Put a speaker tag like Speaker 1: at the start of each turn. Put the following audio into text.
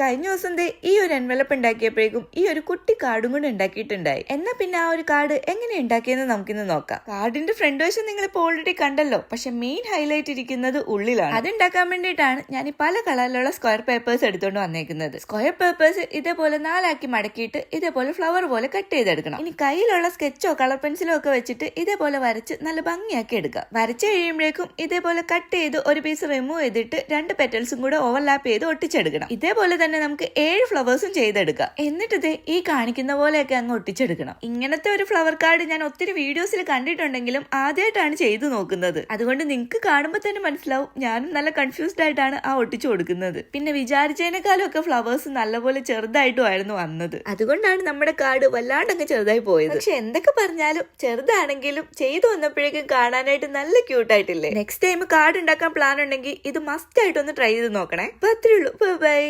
Speaker 1: കഴിഞ്ഞ ദിവസം ഈ ഒരു എൻവലപ്പ് ഉണ്ടാക്കിയപ്പോഴേക്കും ഈ ഒരു കുട്ടി കാർഡും കൂടെ ഉണ്ടാക്കിയിട്ടുണ്ടായി. എന്നാ പിന്നെ ആ ഒരു കാർഡ് എങ്ങനെ ഉണ്ടാക്കിയെന്ന് നമുക്കിന്ന് നോക്കാം. കാർഡിന്റെ ഫ്രണ്ട് വശം നിങ്ങൾ ഇപ്പോൾ ഓൾറെഡി കണ്ടല്ലോ, പക്ഷെ മെയിൻ ഹൈലൈറ്റ് ഇരിക്കുന്നത് ഉള്ളിലാണ്. അത് ഉണ്ടാക്കാൻ വേണ്ടിയിട്ടാണ് ഞാൻ ഈ പല കളറിലുള്ള സ്ക്വയർ പേപ്പേഴ്സ് എടുത്തുകൊണ്ട് വന്നേക്കുന്നത്. സ്ക്വയർ പേപ്പേഴ്സ് ഇതേപോലെ 4 ആക്കി മടക്കിയിട്ട് ഇതേപോലെ ഫ്ലവർ പോലെ കട്ട് ചെയ്തെടുക്കണം. ഇനി കയ്യിലുള്ള സ്കെച്ചോ കളർ പെൻസിലോ ഒക്കെ വെച്ചിട്ട് ഇതേപോലെ വരച്ച് നല്ല ഭംഗിയാക്കി എടുക്കുക. വരച്ച് കഴിയുമ്പോഴേക്കും ഇതേപോലെ കട്ട് ചെയ്ത് ഒരു പീസ് റിമൂവ് ചെയ്തിട്ട് 2 പെറ്റൽസും കൂടെ ഓവർലാപ്പ് ചെയ്ത് ഒട്ടിച്ചെടുക്കണം. ഇതേപോലെ തന്നെ നമുക്ക് 7 ഫ്ലവേഴ്സും ചെയ്തെടുക്കാം. എന്നിട്ട് ഈ കാണിക്കുന്ന പോലെയൊക്കെ അങ്ങ് ഒട്ടിച്ചെടുക്കണം. ഇങ്ങനത്തെ ഒരു ഫ്ലവർ കാർഡ് ഞാൻ ഒത്തിരി വീഡിയോസിൽ കണ്ടിട്ടുണ്ടെങ്കിലും ആദ്യമായിട്ടാണ് ചെയ്തു നോക്കുന്നത്. അതുകൊണ്ട് നിങ്ങൾക്ക് കാണുമ്പോൾ തന്നെ മനസ്സിലാവും ഞാനും നല്ല കൺഫ്യൂസ്ഡ് ആയിട്ടാണ് ആ ഒട്ടിച്ചു കൊടുക്കുന്നത്. പിന്നെ വിചാരിച്ചതിനേക്കാളും ഒക്കെ ഫ്ലവേഴ്സ് നല്ലപോലെ ചെറുതായിട്ടുമായിരുന്നു വന്നത്. അതുകൊണ്ടാണ് നമ്മുടെ കാർഡ് വല്ലാണ്ടങ്ങ് ചെറുതായി പോയത്. പക്ഷെ എന്തൊക്കെ പറഞ്ഞാലും ചെറുതാണെങ്കിലും ചെയ്തു വന്നപ്പോഴേക്കും കാണാനായിട്ട് നല്ല ക്യൂട്ടായിട്ടില്ലേ. നെക്സ്റ്റ് ടൈം കാർഡ് ഉണ്ടാക്കാൻ പ്ലാൻ ഉണ്ടെങ്കിൽ ഇത് മസ്റ്റ് ആയിട്ടൊന്ന് ട്രൈ ചെയ്ത് നോക്കണേ. അപ്പൊ അത്രേ ഉള്ളൂ. ബൈ.